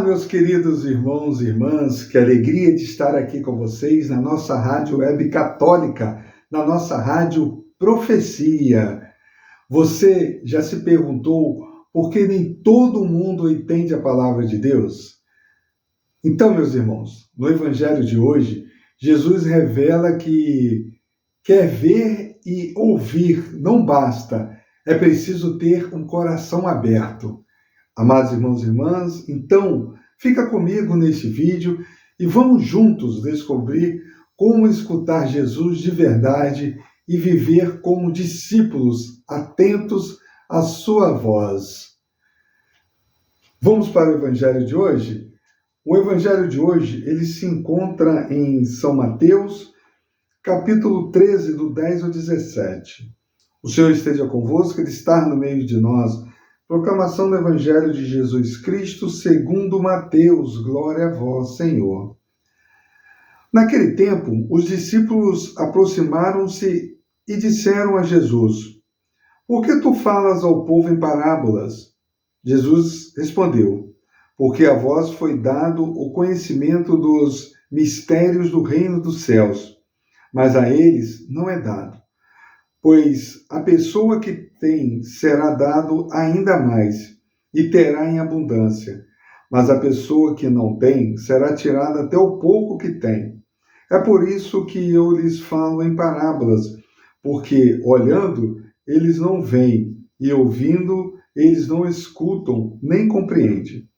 meus queridos irmãos e irmãs, que alegria de estar aqui com vocês na nossa Rádio Web Católica, na nossa Rádio Profecia. Você já se perguntou por que nem todo mundo entende a palavra de Deus? Então, meus irmãos, no Evangelho de hoje, Jesus revela que quer ver e ouvir não basta, é preciso ter um coração aberto. Amados irmãos e irmãs, então fica comigo neste vídeo e vamos juntos descobrir como escutar Jesus de verdade e viver como discípulos atentos à sua voz. Vamos para o Evangelho de hoje? O Evangelho de hoje, ele se encontra em São Mateus, capítulo 13, do 10 ao 17. O Senhor esteja convosco, Ele está no meio de nós. Proclamação do Evangelho de Jesus Cristo segundo Mateus. Glória a vós, Senhor. Naquele tempo, os discípulos aproximaram-se e disseram a Jesus: Por que tu falas ao povo em parábolas? Jesus respondeu: Porque a vós foi dado o conhecimento dos mistérios do reino dos céus, mas a eles não é dado. Pois a pessoa que tem será dado ainda mais, e terá em abundância. Mas a pessoa que não tem será tirada até o pouco que tem. É por isso que eu lhes falo em parábolas, porque olhando eles não veem, e ouvindo eles não escutam, nem compreendem.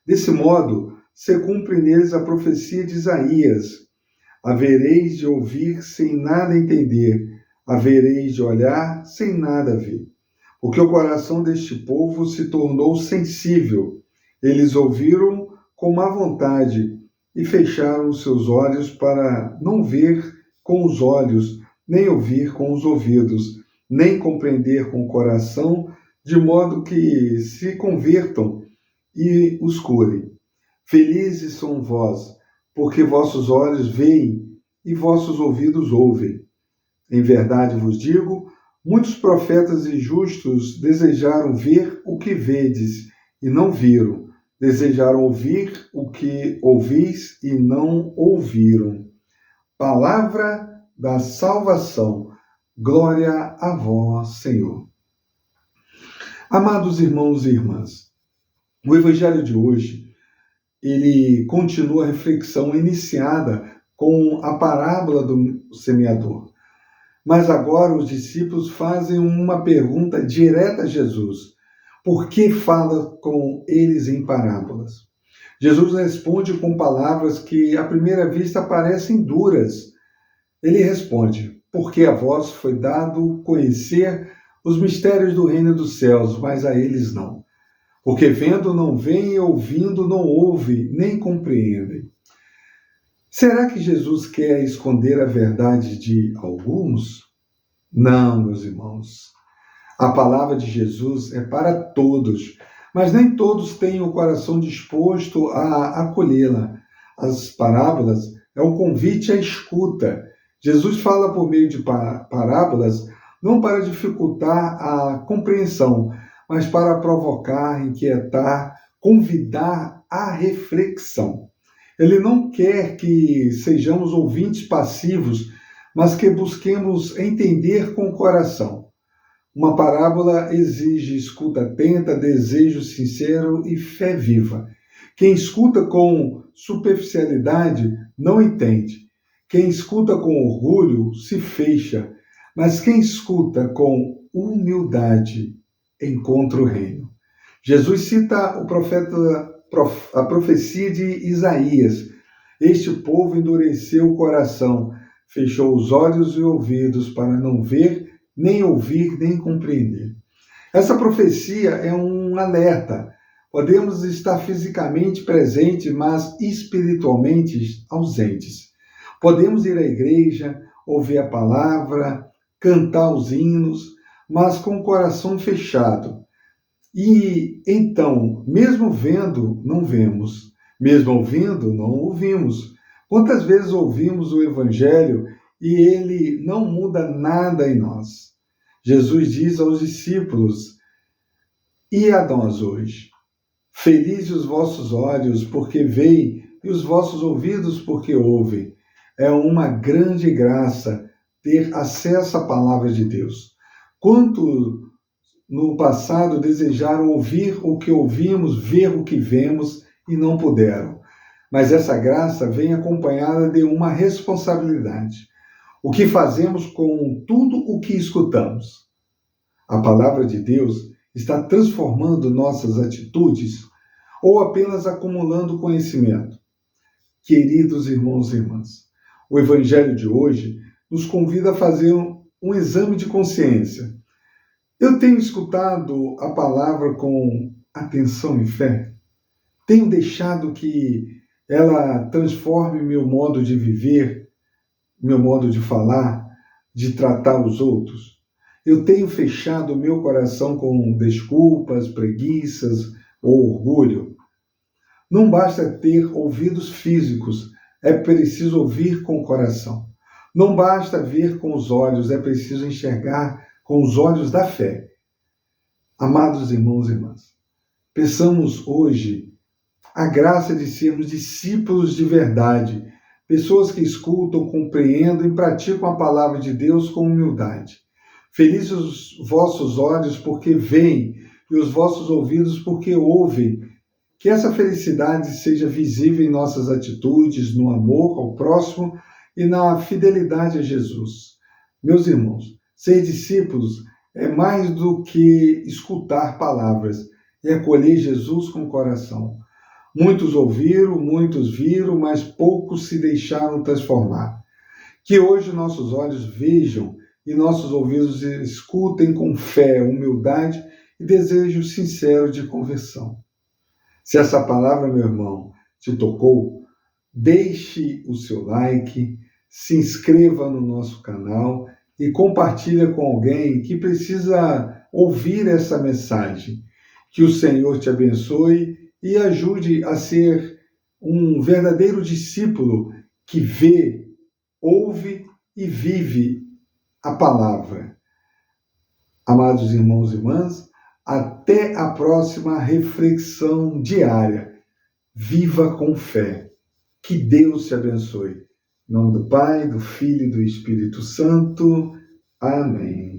Desse modo, se cumpre neles a profecia de Isaías: havereis de ouvir sem nada entender, havereis de olhar sem nada ver. Porque o coração deste povo se tornou sensível. Eles ouviram com má vontade e fecharam os seus olhos para não ver com os olhos, nem ouvir com os ouvidos, nem compreender com o coração, de modo que se convertam e os curem. Felizes são vós, porque vossos olhos veem e vossos ouvidos ouvem. Em verdade vos digo, muitos profetas e justos desejaram ver o que vedes e não viram, desejaram ouvir o que ouvis e não ouviram. Palavra da salvação. Glória a vós, Senhor. Amados irmãos e irmãs, o Evangelho de hoje, ele continua a reflexão iniciada com a parábola do semeador. Mas agora os discípulos fazem uma pergunta direta a Jesus: por que fala com eles em parábolas? Jesus responde com palavras que à primeira vista parecem duras. Ele responde: porque a vós foi dado conhecer os mistérios do reino dos céus, mas a eles não. Porque vendo não veem, e ouvindo não ouvem, nem compreendem. Será que Jesus quer esconder a verdade de alguns? Não, meus irmãos. A palavra de Jesus é para todos, mas nem todos têm o coração disposto a acolhê-la. As parábolas é um convite à escuta. Jesus fala por meio de parábolas não para dificultar a compreensão, mas para provocar, inquietar, convidar à reflexão. Ele não quer que sejamos ouvintes passivos, mas que busquemos entender com o coração. Uma parábola exige escuta atenta, desejo sincero e fé viva. Quem escuta com superficialidade não entende. Quem escuta com orgulho se fecha, mas quem escuta com humildade encontra o reino. Jesus cita a profecia de Isaías. Este povo endureceu o coração, fechou os olhos e ouvidos para não ver, nem ouvir, nem compreender. Essa profecia é um alerta. Podemos estar fisicamente presentes, mas espiritualmente ausentes. Podemos ir à igreja, ouvir a palavra, cantar os hinos, mas com o coração fechado. E então, mesmo vendo, não vemos. Mesmo ouvindo, não ouvimos. Quantas vezes ouvimos o Evangelho e ele não muda nada em nós? Jesus diz aos discípulos: e a nós hoje? Felizes os vossos olhos, porque veem, e os vossos ouvidos, porque ouvem. É uma grande graça ter acesso à palavra de Deus. Quanto no passado desejaram ouvir o que ouvimos, ver o que vemos e não puderam. Mas essa graça vem acompanhada de uma responsabilidade. O que fazemos com tudo o que escutamos? A palavra de Deus está transformando nossas atitudes ou apenas acumulando conhecimento? Queridos irmãos e irmãs, o Evangelho de hoje nos convida a fazer um exame de consciência. Eu tenho escutado a palavra com atenção e fé? Tenho deixado que ela transforme meu modo de viver, meu modo de falar, de tratar os outros? Eu tenho fechado meu coração com desculpas, preguiças ou orgulho? Não basta ter ouvidos físicos, é preciso ouvir com o coração. Não basta ver com os olhos, é preciso enxergar com os olhos da fé. Amados irmãos e irmãs, peçamos hoje a graça de sermos discípulos de verdade, pessoas que escutam, compreendem e praticam a palavra de Deus com humildade. Felizes os vossos olhos porque veem e os vossos ouvidos porque ouvem. Que essa felicidade seja visível em nossas atitudes, no amor ao próximo e na fidelidade a Jesus. Meus irmãos, ser discípulos é mais do que escutar palavras, é acolher Jesus com o coração. Muitos ouviram, muitos viram, mas poucos se deixaram transformar. Que hoje nossos olhos vejam e nossos ouvidos escutem com fé, humildade e desejo sincero de conversão. Se essa palavra, meu irmão, te tocou, deixe o seu like, se inscreva no nosso canal e compartilhe com alguém que precisa ouvir essa mensagem. Que o Senhor te abençoe e ajude a ser um verdadeiro discípulo que vê, ouve e vive a palavra. Amados irmãos e irmãs, até a próxima reflexão diária. Viva com fé. Que Deus te abençoe. Em nome do Pai, do Filho e do Espírito Santo. Amém.